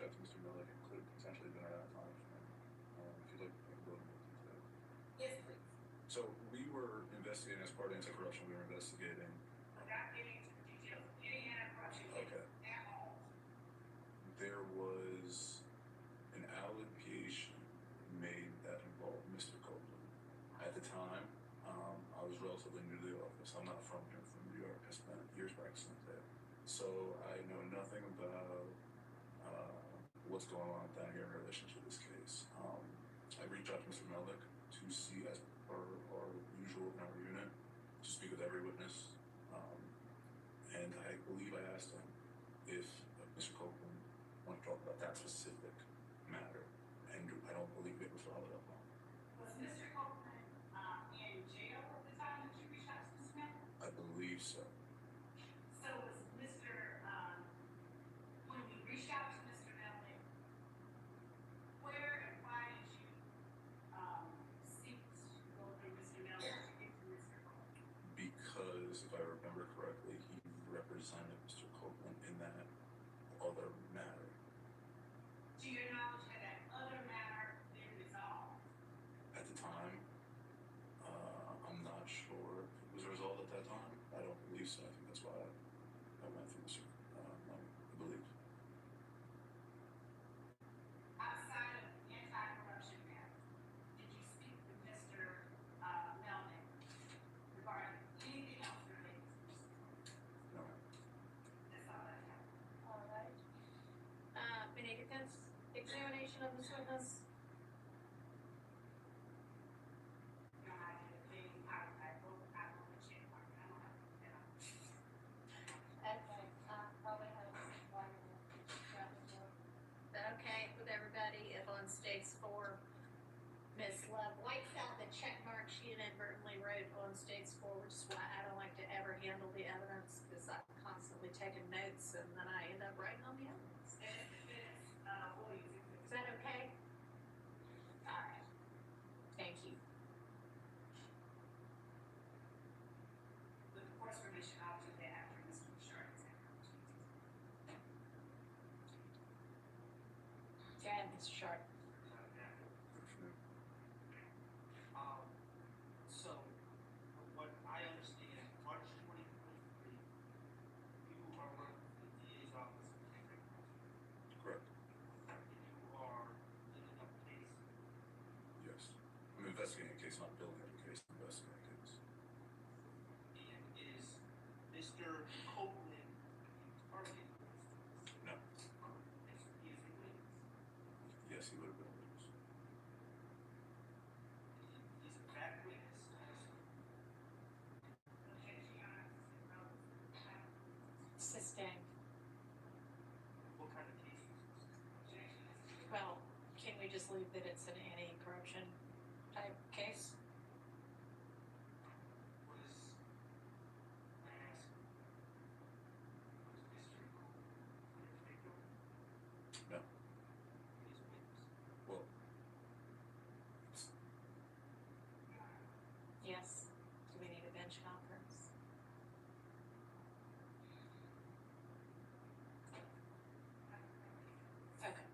out to Mr. Miller, it could have potentially been around that time frame. If you'd like, I can go into more detail. Yes, please. So we were investigating, as part of anti-corruption, we were investigating. Without getting into the details of any anti-corruption Okay. at all. There was an allegation made that involved Mr. Copeland. At the time, I was relatively new to the office. I'm not from here, I'm from New York. I spent years practicing there. So I know nothing about what's going on down here in relation to this case. I reached out to Mr. Melnick to see, as per our usual in our unit, to speak with every witness. And I believe I asked him if Mr. Copeland wanted to talk about that specific matter, and I don't believe it was followed up on. Was Mr. Copeland in jail at the time that you reached out to Ms. Smith? I believe so. So was Mr. When you reached out to Mr. Melnick, where and why did you seek to go through Mr. Melnick to get to Mr. Copeland? Because, if I remember correctly, he represented Mr. Copeland in that other matter. To your knowledge, had that other matter been resolved? At the time, I'm not sure if it was resolved at that time. I don't believe so. I think that's why I went through Mr. Melnick, I believe. Outside of the anti-corruption matter, did you speak with Mr. Melnick regarding anything else related to Mr. Copeland? No. That's all I have. All right. Any defense examination of this witness? No, I didn't. I wrote the check mark. I don't have to do that. Okay, probably has one. Is that okay with everybody if on stage 4, Ms. Love whites out the check mark she inadvertently wrote on stage 4, which is why I don't like to ever handle the evidence, because I'm constantly taking notes and then I end up writing on the evidence. Is that okay? All right. Thank you. With the court's permission, I'll do that after Mr. Bouchard has had an opportunity. Go ahead, Mr. Sharp. So, what I understand, March 2023, you are working for the DA's office in Cambridge. Correct. And you are looking up a case. Yes. I'm investigating a case, not building a case. I'm investigating a case. And is Mr. Copeland in target list? No. Yes, he is a witness. Yes, he would have been a witness. He's a bad witness. Sustained. What kind of case is this? Well, can we just leave that it's an anti-corruption type case? Was, I ask, was Mr. Copeland a victim? No. He's a witness. Well, Yes. Do we need a bench conference? Okay.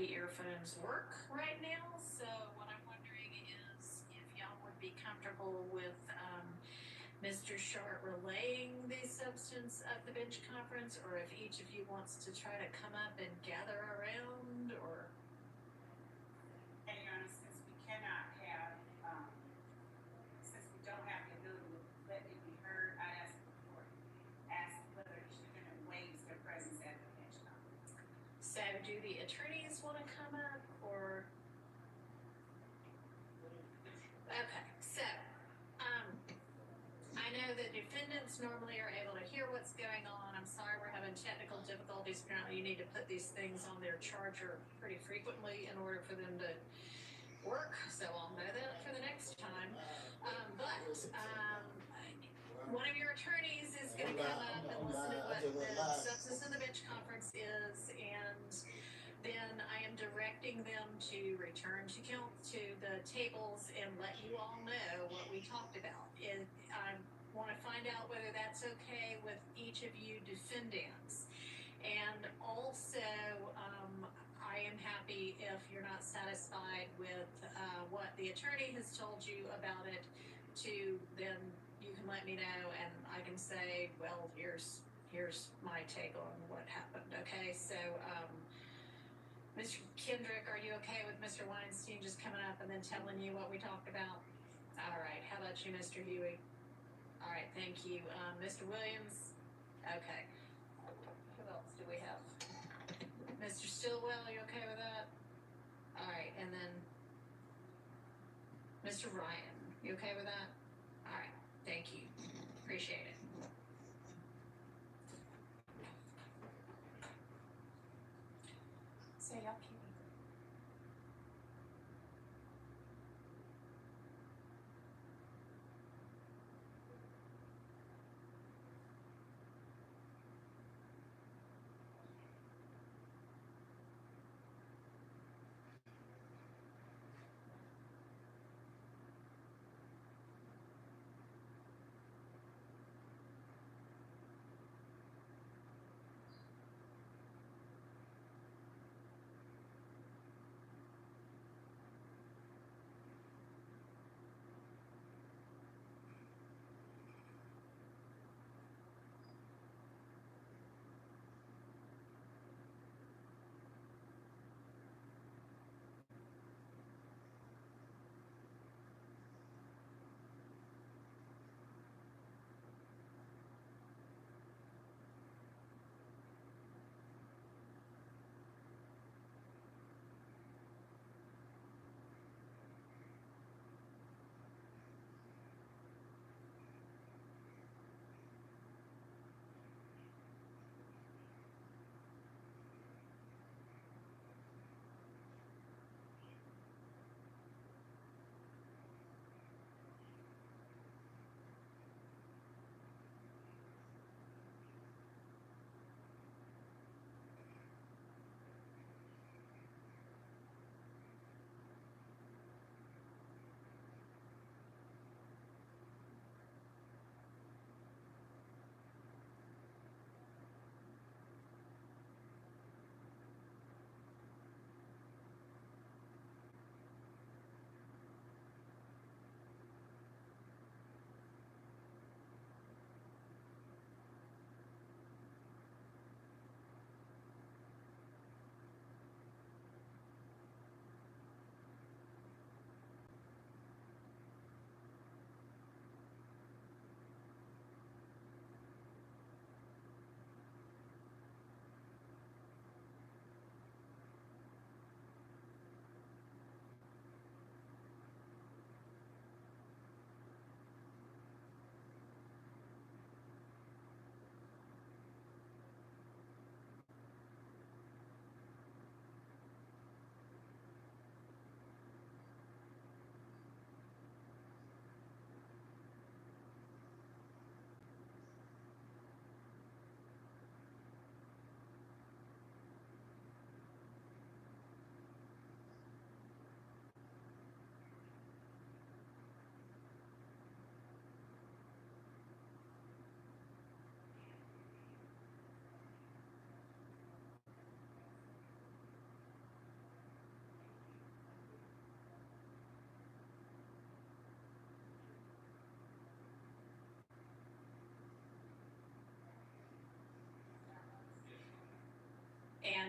the earphones work right now, so what I'm wondering is if y'all would be comfortable with, Mr. Shart relaying the substance of the bench conference, or if each of you wants to try to come up and gather around, or, And Your Honor, since we cannot have, since we don't have the ability to let it be heard, I ask the court, ask whether each defendant waives their presence at the bench conference. so do the attorneys wanna come up, or? Okay, so, I know that defendants normally are able to hear what's going on. I'm sorry we're having technical difficulties. Apparently you need to put these things on their charger pretty frequently in order for them to work, so I'll know that for the next time. One of your attorneys is gonna come up and listen to what the substance of the bench conference is, and then I am directing them to return to the tables and let you all know what we talked about. I want to find out whether that's okay with each of you defendants. And also, I am happy if you're not satisfied with what the attorney has told you about it, then you can let me know and I can say, well, here's my take on what happened. Okay, so Mr. Kendrick, are you okay with Mr. Weinstein just coming up and then telling you what we talked about? All right, how about you, Mr. Huey? All right, thank you. Mr. Williams? Okay. Who else do we have? Mr. Stillwell, you okay with that? All right, and then Mr. Ryan, you okay with that? All right, thank you. Appreciate it. So y'all keep me.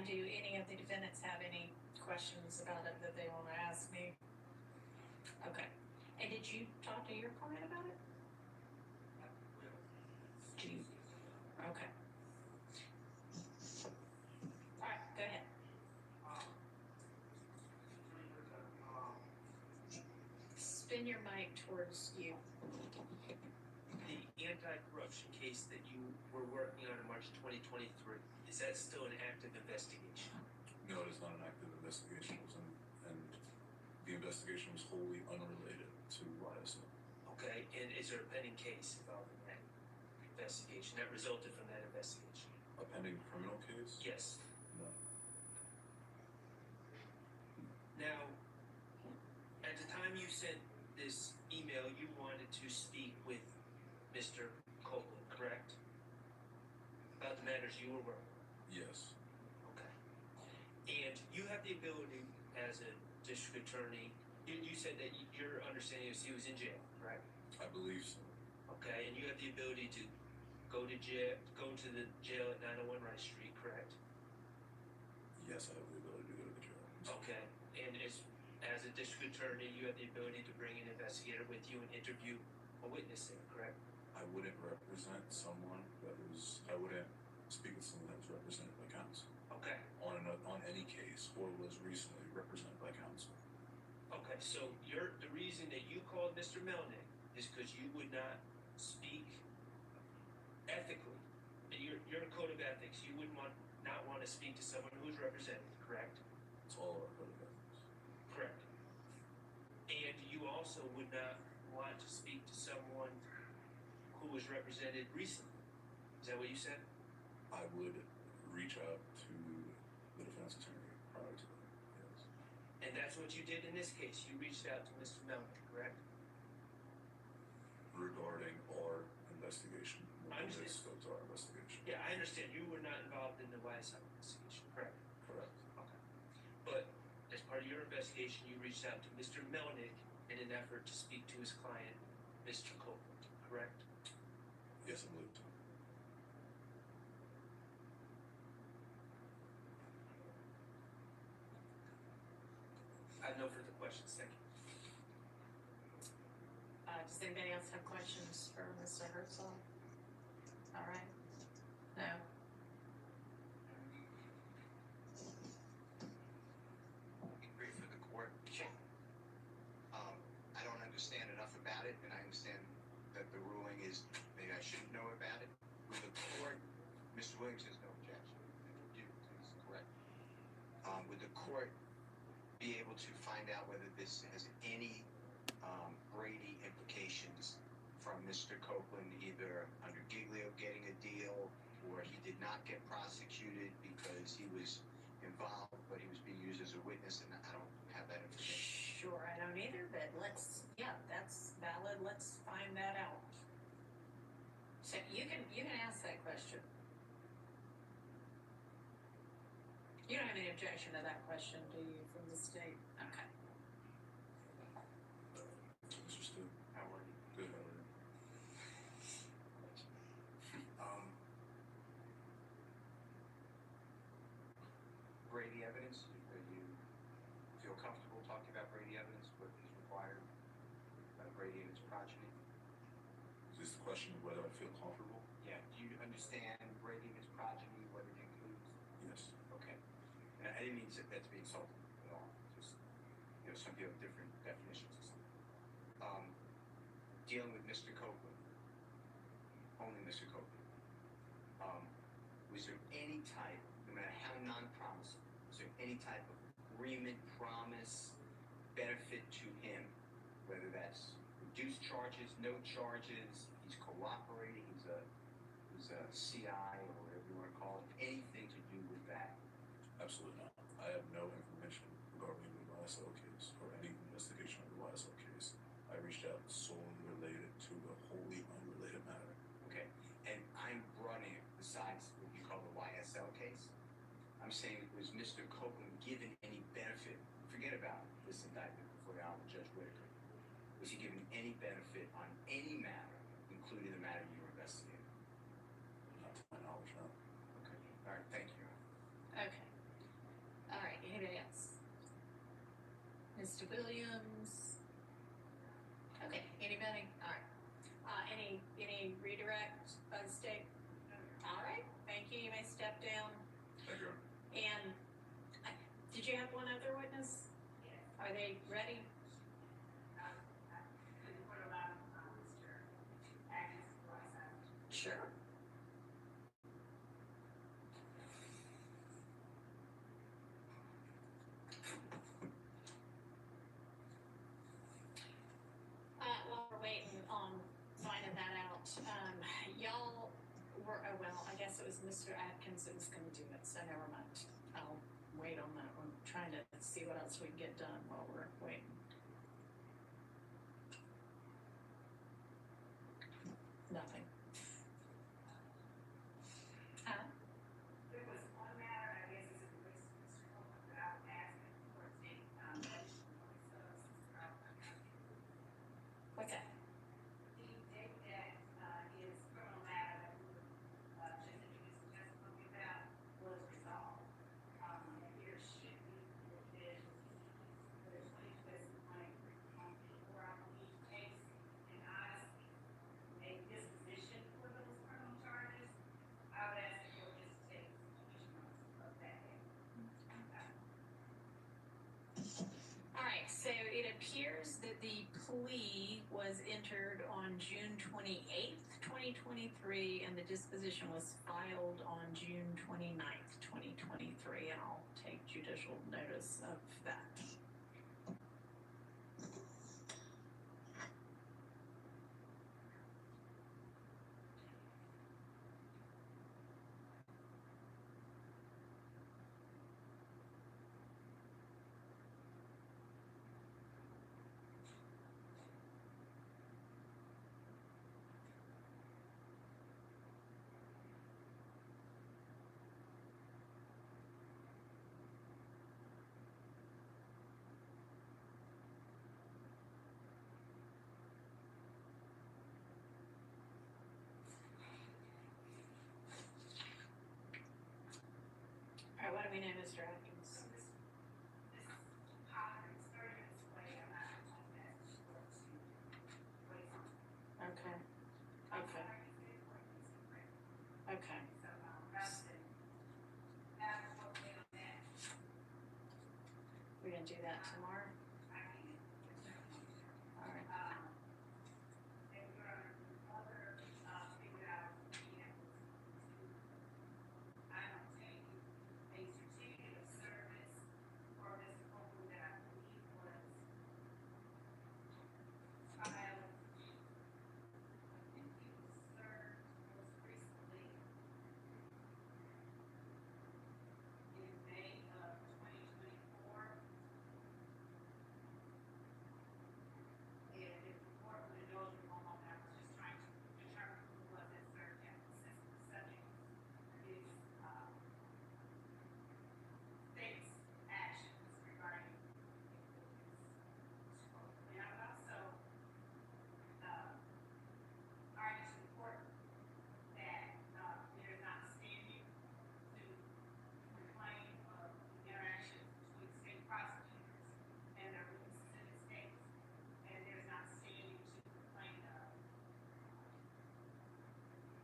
And do any of the defendants have any questions about it that they want to ask me? Okay. And did you talk to your client about it? Do you? Okay. All right, go ahead. Spin your mic towards you. The anti-corruption case that you were working on in March 2023, is that still an active investigation? No, it is not an active investigation. And the investigation was wholly unrelated to YSL. Okay, and is there a pending case involving that investigation that resulted from that investigation? A pending criminal case? Yes. No. Now, at the time you sent this email, you wanted to speak with Mr. Copeland, correct? About the matters you were working on? Yes. Okay. And you have the ability as a district attorney, you said that your understanding is he was in jail, correct? I believe so. Okay, and you have the ability to go to the jail at 901 Rice Street, correct? Yes, I have the ability to go to the jail. Okay, and as a district attorney, you have the ability to bring an investigator with you and interview a witness there, correct? I wouldn't represent someone I wouldn't speak with someone that was represented by counsel Okay. on any case or was recently represented by counsel. Okay, so the reason that you called Mr. Melnick is because you would not speak ethically. Your code of ethics, you wouldn't not want to speak to someone who's represented, correct? It's all our code of ethics. Correct. And you also would not want to speak to someone who was represented recently. Is that what you said? I would reach out to the defense attorney prior to that, yes. And that's what you did in this case. You reached out to Mr. Melnick, correct? Regarding our investigation. I understand. The scope to our investigation. Yeah, I understand. You were not involved in the YSL investigation, correct? Correct. Okay. But as part of your investigation, you reached out to Mr. Melnick in an effort to speak to his client, Mr. Copeland, correct? Yes, I believe so. I have no further questions. Thank you. Does anybody else have questions for Mr. Herzl? All right. No. Great for the court. Sure. I don't understand enough about it, and I understand that the ruling is maybe I shouldn't know about it. With the court, Mr. Williams has no objection. You, please correct. Would the court be able to find out whether this has any Brady implications from Mr. Copeland, either under Giglio getting a deal, or he did not get prosecuted because he was involved, but he was being used as a witness, and I don't have that information. Sure, I don't either, but that's valid. Let's find that out. So you can ask that question. You don't have any objection to that question, do you, from the state? Okay. Mr. Stu, How are you? good, how are you? Brady evidence, do you feel comfortable talking about Brady evidence, what is required by Brady and its progeny? Is this the question of whether I feel comfortable? Yeah, do you understand Brady and its progeny, what it includes? Yes. Okay. And I didn't mean that to be insulting at all, just, some people have different definitions of something. Dealing with Mr. Copeland, only Mr. Copeland, was there any type, no matter how non-promising, was there any type of agreement, promise, benefit to him, whether that's reduced charges, no charges, he's cooperating, he's a CI or whatever you want to call it, anything to do with that? Absolutely not. I have no information regarding the YSL case or any investigation of the YSL case. I reached out solely related to a wholly unrelated matter. Okay, and I'm running it besides what you call the YSL case. I'm saying, was Mr. Copeland given any benefit? Forget about this indictment before the Honorable Judge Whitaker. Was he given any benefit on any matter, including the matter you were investigating? Not to my knowledge, no. Okay, all right, thank you. Okay. Mr. Williams? Okay, anybody? All right. Any redirect by the state? All right, thank you. You may step down. Thank you. And did you have one other witness? Yes. Are they ready? What about Mr. Atkins? Sure. While we're waiting on finding that out, y'all were, oh, well, I guess it was Mr. Atkins that was gonna do it, so never mind. I'll wait on that one, trying to see what else we can get done while we're waiting. Nothing. Huh? There was one matter, I guess it's in relation to Mr. Copeland, that I was asking for a take, What's that? the date that, his criminal matter that we were, just introducing testimony about was resolved. There should be, there's 20 before I believe case, and honestly, a disposition for those criminal charges, I would ask the court just to take each month of that day. All right, so it appears that the plea was entered on June 28th, 2023, and the disposition was filed on June 29th, 2023, and I'll take judicial notice of that. All right, what do we know, Mr. Atkins? So this Holland experience way, I'm not on that court to wait on. Okay, I'm okay, sorry, you said court is correct. okay. So, rather than have a court wait on that, We're gonna do that tomorrow? I can. All right. And we're gonna other, figure out, I don't take a certificate of service for Mr. Copeland that I believe was filed, I think he was served most recently in May of 2024. And if the court would indulge me one moment, I was just trying to determine who was it served him, since the subject is, state's actions regarding his quote. And I would also, argue to the court that, there's not standing to complain of interactions between state prosecutors and their witnesses in this case. And there's not standing to complain of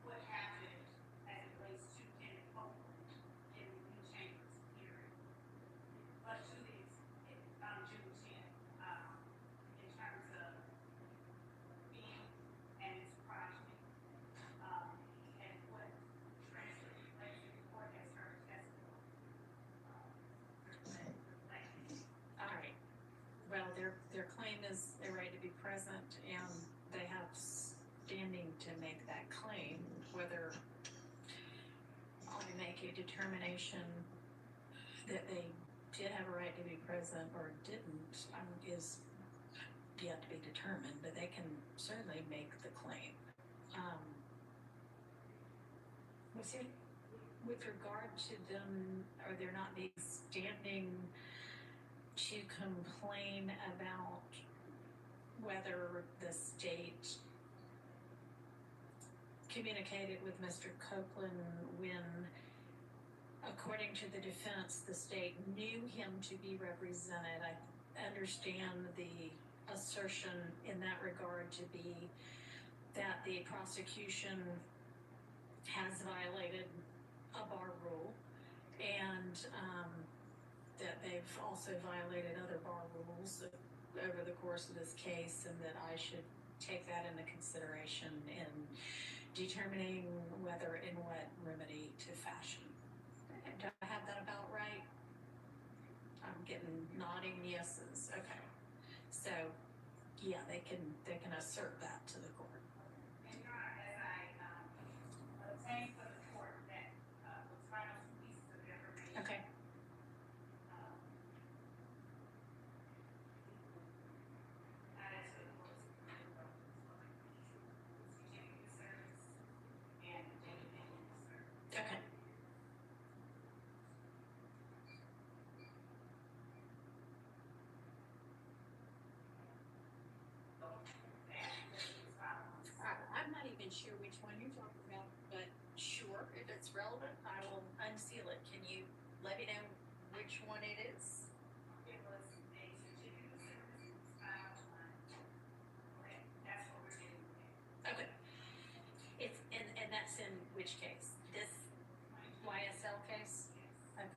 what happened as it relates to Kenneth Copeland in the New Chambers hearing. But to the, on June 10th, in terms of being and his progeny, and what transferred place in the court has heard testimony. All right. Well, their claim is they're ready to be present and they have standing to make that claim. Whether I make a determination that they did have a right to be present or didn't is yet to be determined, but they can certainly make the claim. With regard to them, are there not being standing to complain about whether the state communicated with Mr. Copeland when, according to the defense, the state knew him to be represented? understand the assertion in that regard to be that the prosecution has violated a bar rule and that they've also violated other bar rules over the course of this case, and that I should take that into consideration in determining whether and what remedy to fashion. Do I have that about right? I'm getting nodding yeses. Okay. So, yeah, they can assert that to the court. And Your Honor, as I obtained from the court that was final pieces of information. Okay. Added to the court's continuing service and independent service. Okay. I'm not even sure which one you're talking about, but sure, if it's relevant, I will unseal it. Can you let me know which one it is? It was a certificate of service filed on, okay, that's what we're getting at. Okay. It's and that's in which case? This YSL case? Okay.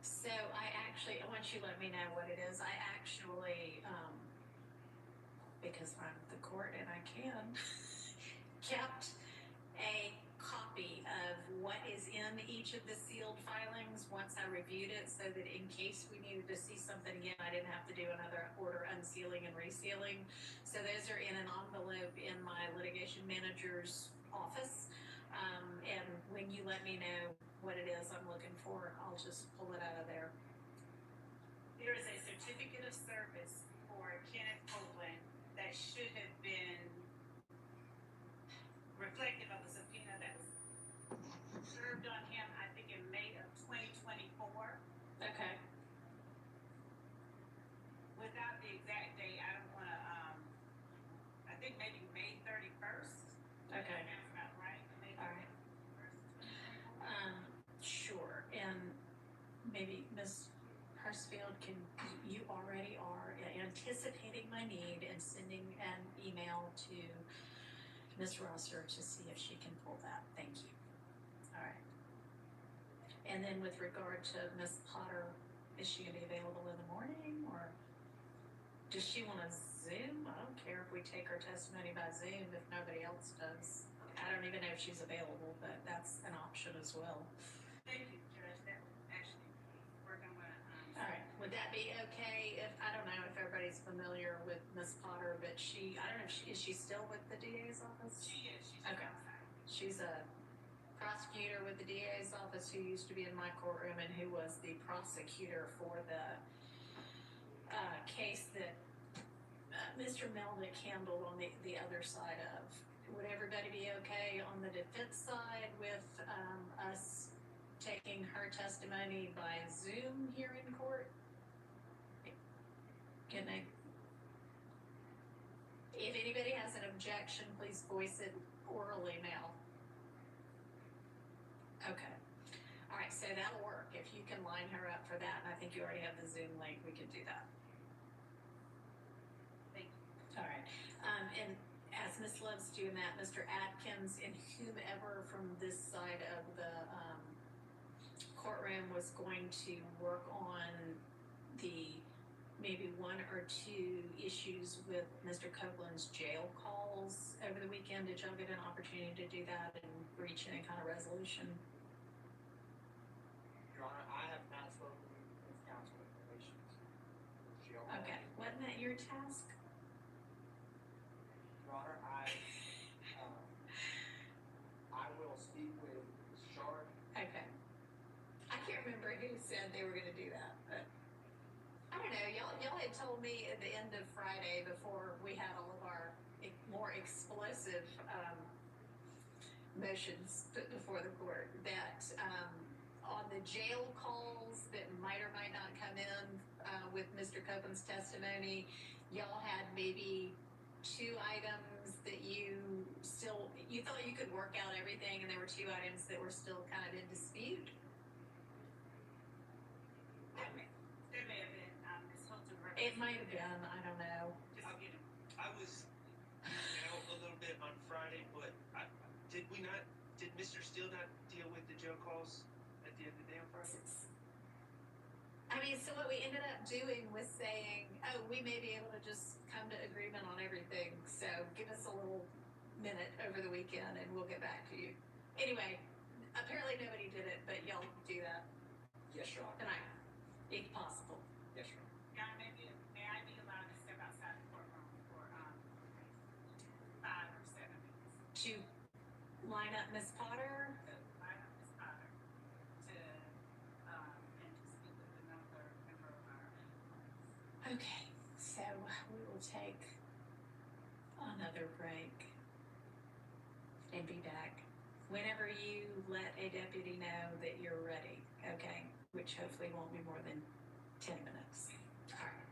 So I want you to let me know what it is. I actually, because I'm the court and I can, kept a copy of what is in each of the sealed filings once I reviewed it, so that in case we needed to see something again, I didn't have to do another order unsealing and resealing. So those are in an envelope in my litigation manager's office. And when you let me know what it is I'm looking for, I'll just pull it out of there. There is a certificate of service for Kenneth Copeland that should have been reflective of the subpoena that was served on him, I think in May of 2024. Okay. Without the exact date, I don't wanna, I think maybe May 31st. Okay. That sounds about right, May All right. 31st, 2024. Sure. And maybe Ms. Hurstfield, you already are anticipating my need and sending an email to Ms. Rosser to see if she can pull that. Thank you. All right. And then with regard to Ms. Potter, is she gonna be available in the morning, or does she want to Zoom? I don't care if we take her testimony by Zoom if nobody else does. I don't even know if she's available, but that's an option as well. Thank you, Judge, that would actually work on what, All right, would that be okay if, I don't know if everybody's familiar with Ms. Potter, but I don't know if is she still with the DA's office? she is, she's Okay. outside. She's a prosecutor with the DA's office who used to be in my courtroom and who was the prosecutor for the case that Mr. Melnick handled on the other side of. Would everybody be okay on the defense side with us taking her testimony by Zoom here in court? Can I? If anybody has an objection, please voice it orally now. Okay. All right, so that'll work. If you can line her up for that, and I think you already have the Zoom link, we can do that. Thank you. All right. And as Ms. Love's doing that, Mr. Atkins and whomever from this side of the courtroom was going to work on the maybe one or two issues with Mr. Copeland's jail calls over the weekend. Did y'all get an opportunity to do that and reach any kind of resolution? Your Honor, I have not spoken with counsel in relation to jail. Okay, wasn't that your task? Your Honor, I will speak with Ms. Shard. Okay. I can't remember who said they were gonna do that, but I don't know, y'all had told me at the end of Friday, before we had all of our more explosive motions put before the court, that on the jail calls that might or might not come in with Mr. Copeland's testimony, y'all had maybe two items that you thought you could work out everything, and there were two items that were still kind of in dispute? There may have been, Ms. Hilton. It might have been, I don't know. Just get him. I was out a little bit on Friday, but did Mr. Steele not deal with the jail calls at the end of the day on Friday? I mean, so what we ended up doing was saying, oh, we may be able to just come to agreement on everything, so give us a little minute over the weekend and we'll get back to you. Anyway, apparently nobody did it, but y'all do that Yes, Your Honor. tonight, if possible. Yes, Your Honor. Guy, may I be allowed to step outside the courtroom for, 5 or 7 minutes? To line up Miss Potter. To line up Ms. Potter to, and to speak with another member of our. Okay, so we will take another break and be back whenever you let a deputy know that you're ready, okay? Which hopefully won't be more than 10 minutes. All right.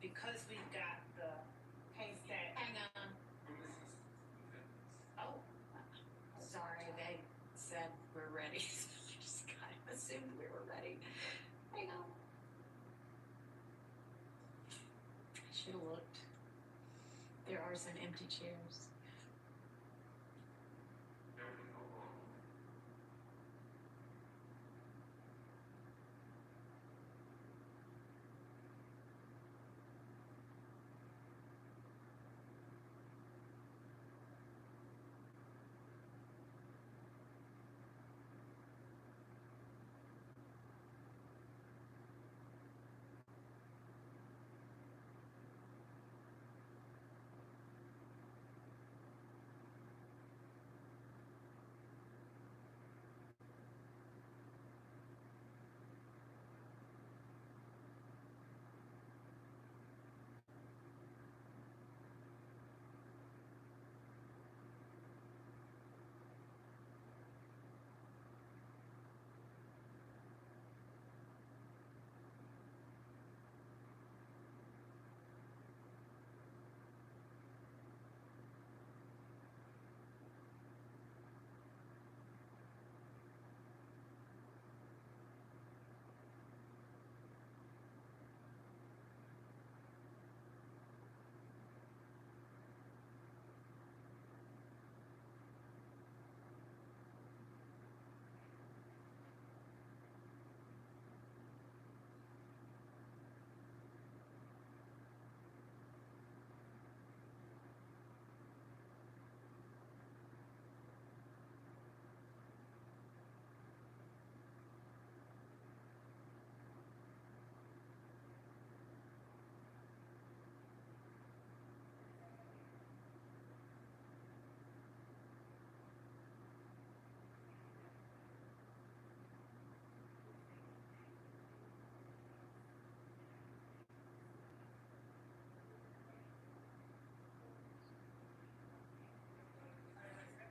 because we've got the case that, Hang on. oh, Sorry, they said we're ready. I just kind of assumed we were ready. Hang on. I should have looked. There are some empty chairs.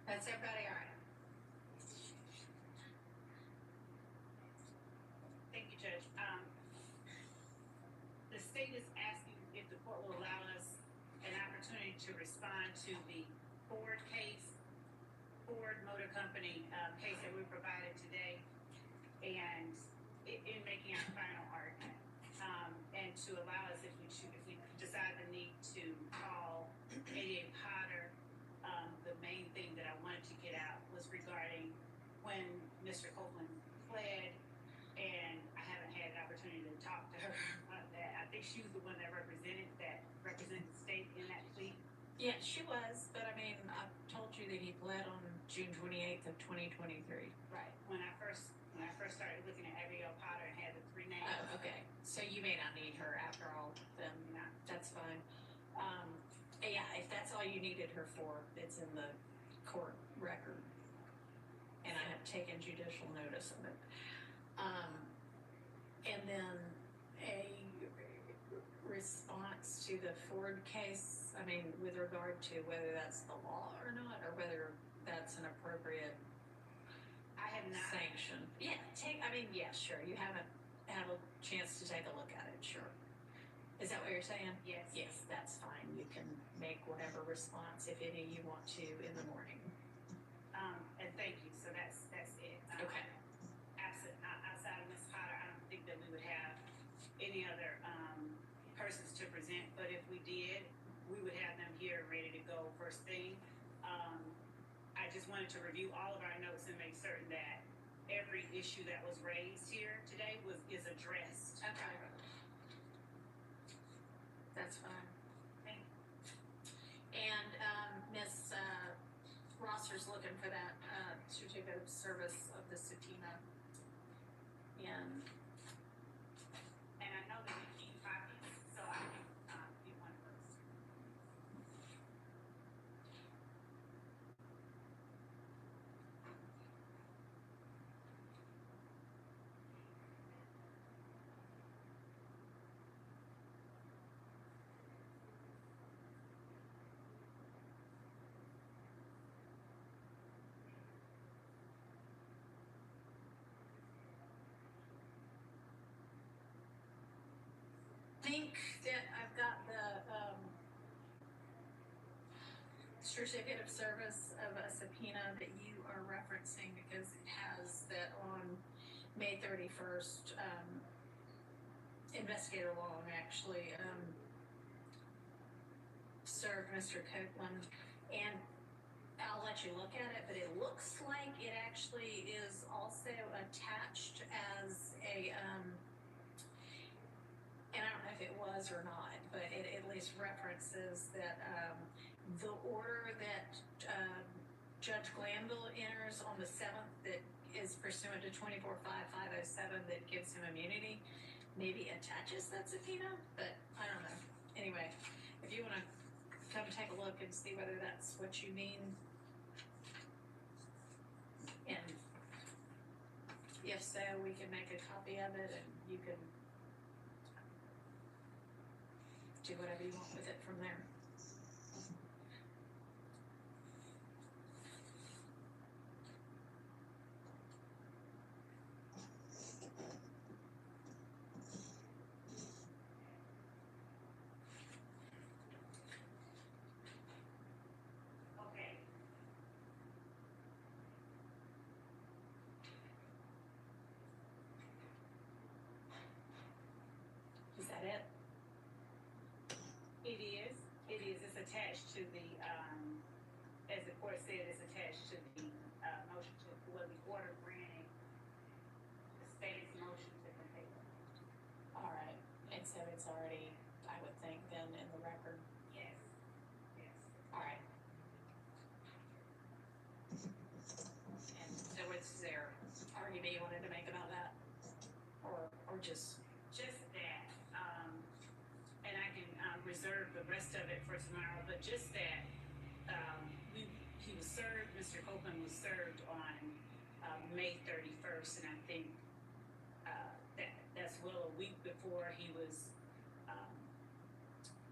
That's everybody all right? thank you, Judge. The state is asking if the court will allow us an opportunity to respond to the Ford case, Ford Motor Company, case that we provided today, and in making our final argument. And to allow us, if we decide the need to call 88 Potter, the main thing that I wanted to get out was regarding when Mr. Copeland pled, and I haven't had an opportunity to talk to her about that. I think she was the one that represented the state in that plea. Yeah, she was, but I mean, I told you that he pled on June 28th of 2023. Right. When I first started looking at Abigail Potter and had the three names. Oh, okay. So you may not need her after all, then No. that's fine. Yeah, if that's all you needed her for, it's in the court record. And I have taken judicial notice of it. And then a response to the Ford case, I mean, with regard to whether that's the law or not, or whether that's an appropriate I have not. sanction. Yeah, yeah, sure. You haven't had a chance to take a look at it, sure. Is that what you're saying? Yes. Yes, that's fine. You can make whatever response, if any, you want to in the morning. And thank you. So that's it. Okay. Outside of Ms. Potter, I don't think that we would have any other persons to present. But if we did, we would have them here ready to go first thing. I just wanted to review all of our notes and make certain that every issue that was raised here today is addressed. Okay. That's fine. Thank you. And Miss Rosser's looking for that certificate of service of the subpoena. And I know that we keep copies, so I can get one of those. I think that I've got certificate of service of a subpoena that you are referencing, because it has that on May 31st, Investigator Long actually, served Mr. Copeland, and I'll let you look at it, but it looks like it actually is also attached as a, and I don't know if it was or not, but it at least references that, the order that, Judge Glanville enters on the 7th that is pursuant to 24.5.507 that gives him immunity, maybe attaches that subpoena, but I don't know. Anyway, if you wanna come take a look and see whether that's what you mean. And if so, we can make a copy of it and you can do whatever you want with it from there. Okay. Is that it? It is, it's attached to the, as the court said, it's attached to the, motion to, well, the order granting the state's motion to compel. All right, and so it's already, I would think, then in the record. Yes, yes. All right. And so what's there argument you wanted to make about that? Or just, Just that, and I can, reserve the rest of it for tomorrow, but just that, he was served, Mr. Copeland was served on, May 31st, and I think, that's well a week before he was,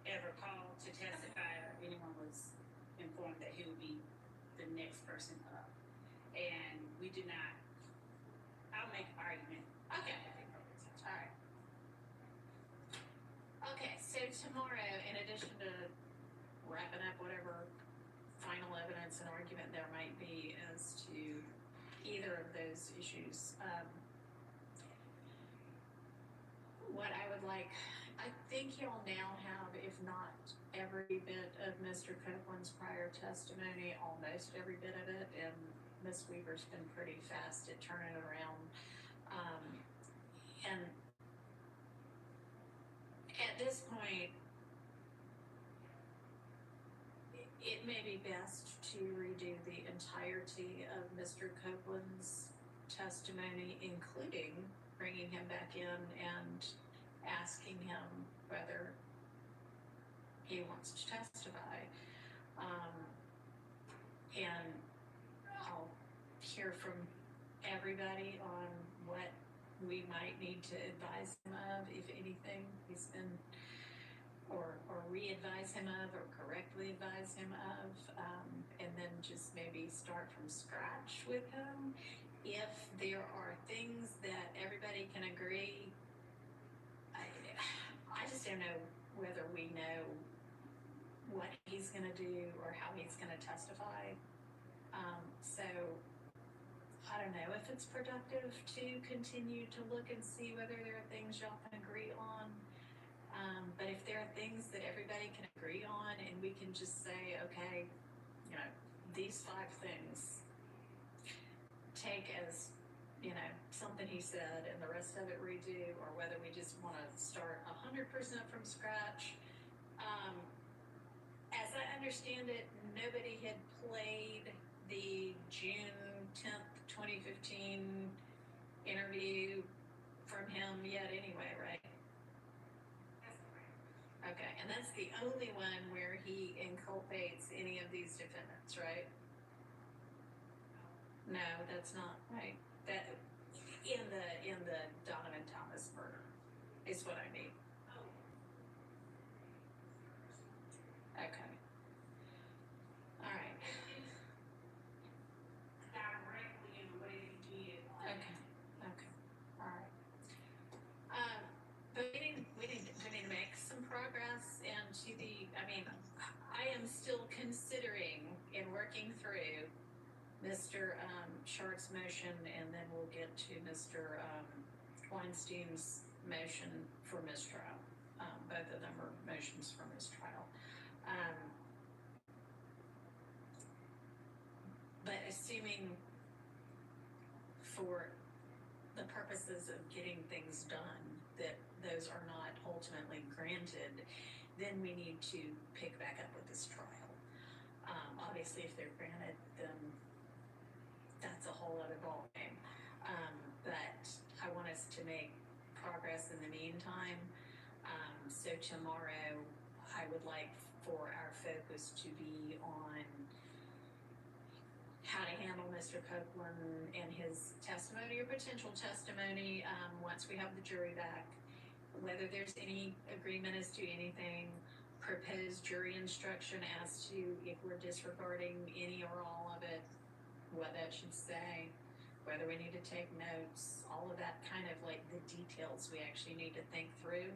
ever called to testify or anyone was informed that he would be the next person up. And we did not, I'll make an argument. okay, all right. Okay, so tomorrow, in addition to wrapping up whatever final evidence and argument there might be as to either of those issues, what I would like, I think y'all now have, if not every bit of Mr. Copeland's prior testimony, almost every bit of it, and Ms. Weaver's been pretty fast at turning it around. And at this point, it may be best to redo the entirety of Mr. Copeland's testimony, including bringing him back in and asking him whether he wants to testify. And I'll hear from everybody on what we might need to advise him of, if anything he's been, or re-advise him of, or correctly advise him of, and then just maybe start from scratch with him. If there are things that everybody can agree, I just don't know whether we know what he's gonna do or how he's gonna testify. So I don't know if it's productive to continue to look and see whether there are things y'all can agree on. But if there are things that everybody can agree on and we can just say, okay, you know, these 5 things take as, you know, something he said and the rest of it redo, or whether we just want to start 100% from scratch. As I understand it, nobody had played the June 10th, 2015 interview from him yet anyway, right? That's correct. Okay, and that's the only one where he inculpates any of these defendants, right? No, that's not right. That in the Donovan Thomas murder is what I mean. Okay. All right. Directly in the way he did. Okay. Okay. All right. But we need to make some progress, and I mean, I am still considering Mr. Shart's motion, and then we'll get to Mr. Weinstein's motion for mistrial. Both of them are motions for mistrial. But assuming for the purposes of getting things done that those are not ultimately granted, then we need to pick back up with this trial. Obviously, if they're granted, then that's a whole other ballgame. But I want us to make progress in the meantime. So tomorrow, I would like for our focus to be on how to handle Mr. Copeland and his testimony or potential testimony once we have the jury back, whether there's any agreement as to anything, proposed jury instruction as to if we're disregarding any or all of it, what that should say, whether we need to take notes, all of that kind of like the details we actually need to think through.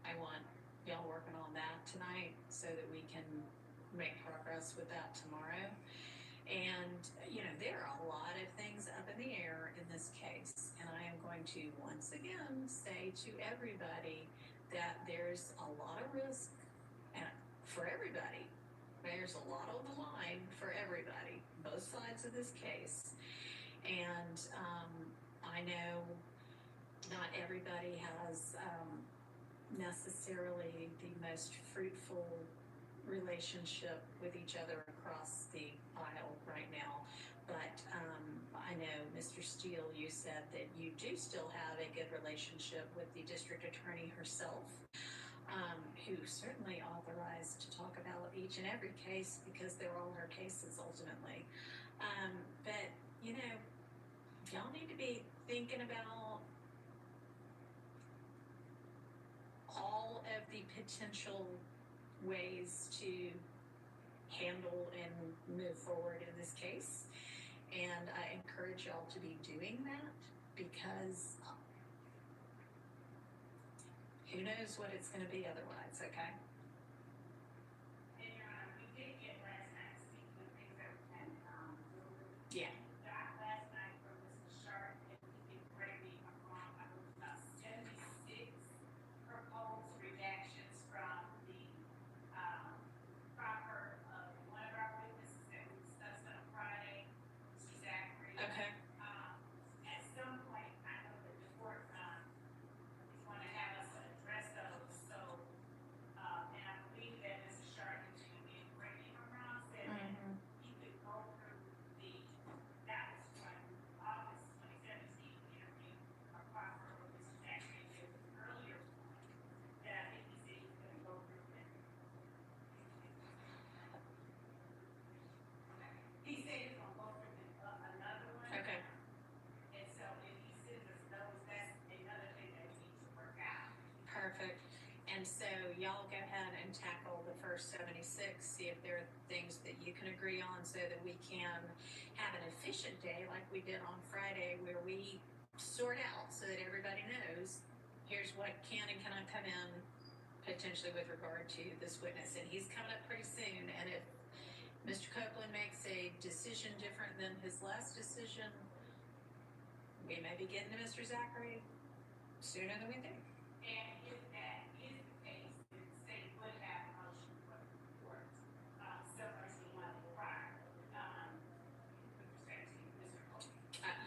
I want y'all working on that tonight so that we can make progress with that tomorrow. And, you know, there are a lot of things up in the air in this case, and I am going to once again say to everybody that there's a lot of risk for everybody. There's a lot on the line for everybody, both sides of this case. And I know not everybody has necessarily the most fruitful relationship with each other across the aisle right now. But I know, Mr. Steele, you said that you do still have a good relationship with the district attorney herself, who certainly authorized to talk about each and every case because they're all her cases ultimately. But, you know, y'all need to be thinking about all of the potential ways to handle and move forward in this case. And I encourage y'all to be doing that because who knows what it's going to be otherwise, okay? And Your Honor, we did get last night's sequence things that we can, Yeah. got last night from Mr. Sharp, and he can correct me if I'm wrong, I believe about 76 proposed redactions from the, proper, one of our witnesses that we discussed on Friday, Mr. Zachary. Okay. At some point, I know that the court, is going to have us address those, so, and I believe that Mr. Sharp, and you can correct me if I'm wrong, said that he could go through the, that was when August 2017 interview, a proper with Mr. Zachary, there was an earlier one that I think he said he was gonna go through it. He said he was gonna go through another one. Okay. And so if he sends us those, that's another thing that we need to work out. Perfect. And so y'all go ahead and tackle the first 76, see if there are things that you can agree on so that we can have an efficient day like we did on Friday where we sort out so that everybody knows here's what can and cannot come in potentially with regard to this witness. And he's coming up pretty soon. And if Mr. Copeland makes a decision different than his last decision, we may be getting to Mr. Zachary sooner than we think. And if that is the case, then the state would have a motion for the court, similar to the one prior, with respect to Mr. Cole.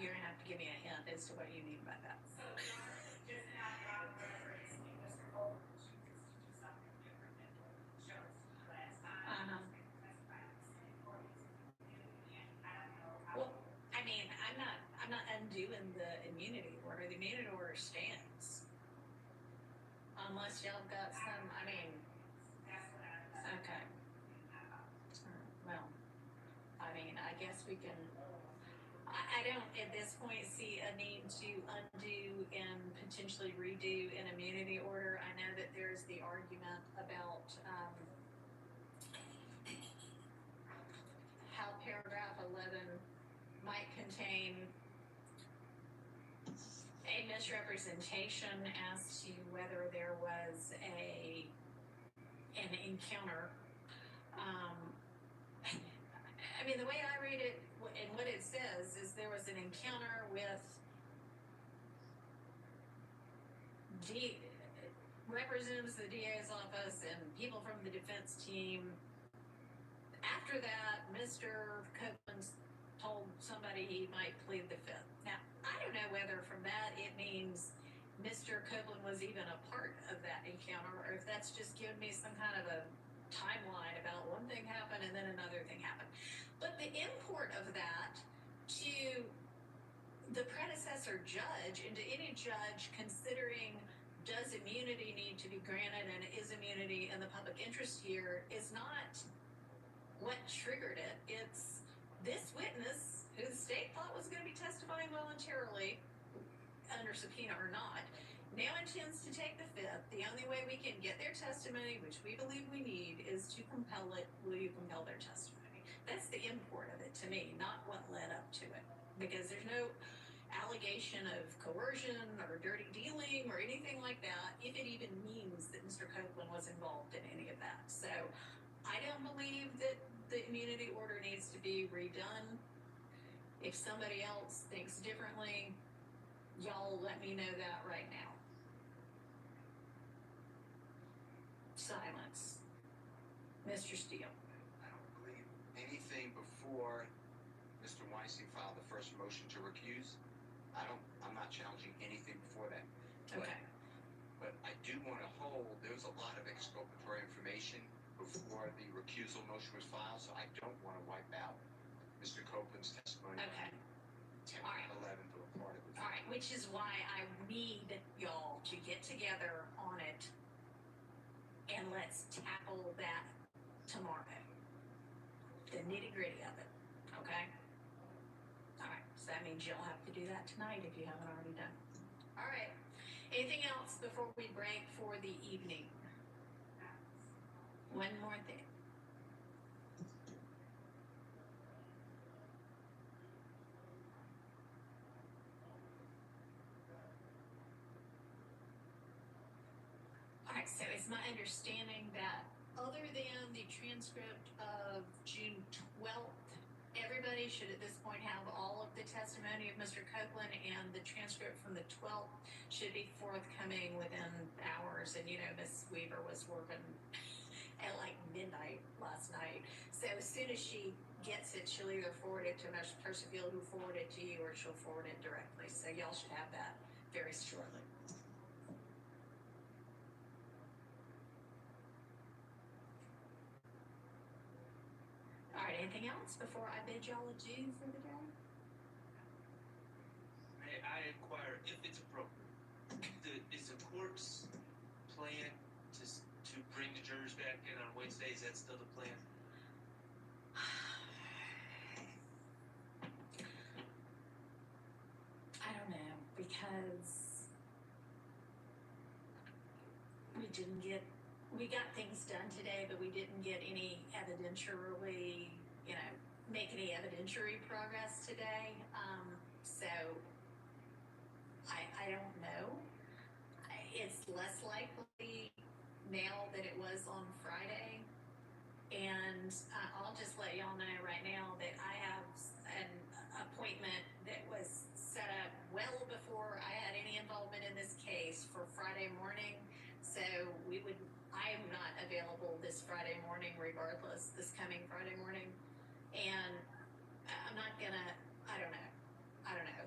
You're gonna have to give me a hint as to what you mean by that. So, Your Honor, just an out reference, when Mr. Cole chooses to do something different than what he chose last time. That's by the same court, and I don't know how. Well, I mean, I'm not undoing the immunity order. The immunity order stands. Unless y'all got some, I mean, That's what I. okay. Well, I mean, I guess we can, I don't at this point see a need to undo and potentially redo an immunity order. I know that there's the argument about, how paragraph 11 might contain a misrepresentation as to whether there was an encounter. I mean, the way I read it, and what it says is there was an encounter with representatives of the DA's office and people from the defense team. After that, Mr. Copeland told somebody he might plead the fifth. Now, I don't know whether from that it means Mr. Copeland was even a part of that encounter, or if that's just giving me some kind of a timeline about one thing happened and then another thing happened. But the import of that to the predecessor judge and to any judge considering does immunity need to be granted and is immunity in the public interest here is not what triggered it. It's this witness who the state thought was going to be testifying voluntarily under subpoena or not now intends to take the fifth. The only way we can get their testimony, which we believe we need, is to compel it. Will you compel their testimony? That's the import of it to me, not what led up to it, because there's no allegation of coercion or dirty dealing or anything like that, if it even means that Mr. Copeland was involved in any of that. So I don't believe that the immunity order needs to be redone. If somebody else thinks differently, y'all let me know that right now. Silence. Mr. Steele. I don't believe anything before Mr. Weinstein filed the first motion to recuse. I'm not challenging anything before that. Okay. But I do want to hold, there was a lot of exculpatory information before the recusal motion was filed, so I don't want to wipe out Mr. Copeland's testimony. Okay. 10 All right. and 11 to a part of it. All right, which is why I need y'all to get together on it and let's tackle that tomorrow. The nitty gritty of it, okay? All right, so that means you'll have to do that tonight if you haven't already done. All right, anything else before we break for the evening? One more thing. All right, so it's my understanding that other than the transcript of June 12th, everybody should at this point have all of the testimony of Mr. Copeland, and the transcript from the 12th should be forthcoming within hours. And you know, Miss Weaver was working at like midnight last night. So as soon as she gets it, she'll either forward it to Mr. Percival, who forwarded it to you, or she'll forward it directly. So y'all should have that very shortly. All right, anything else before I bid y'all adieu for the day? May I inquire if it's appropriate? Is the court's plan to bring the jurors back in on Wednesday? Is that still the plan? I don't know, because we got things done today, but we didn't get any evidentiary, make any evidentiary progress today. So I don't know. It's less likely now than it was on Friday. And I'll just let y'all know right now that I have an appointment that was set up well before I had any involvement in this case for Friday morning. So I am not available this Friday morning regardless, this coming Friday morning. And I'm not gonna, I don't know.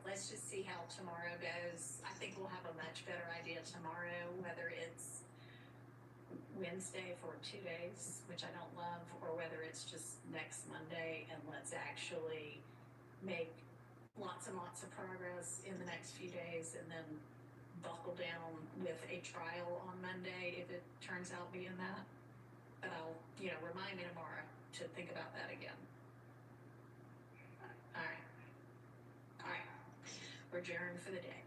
Let's just see how tomorrow goes. I think we'll have a much better idea tomorrow, whether it's Wednesday for 2 days, which I don't love, or whether it's just next Monday, and let's actually make lots and lots of progress in the next few days and then buckle down with a trial on Monday if it turns out being that. But I'll, remind me tomorrow to think about that again. All right. We're adjourned for the day.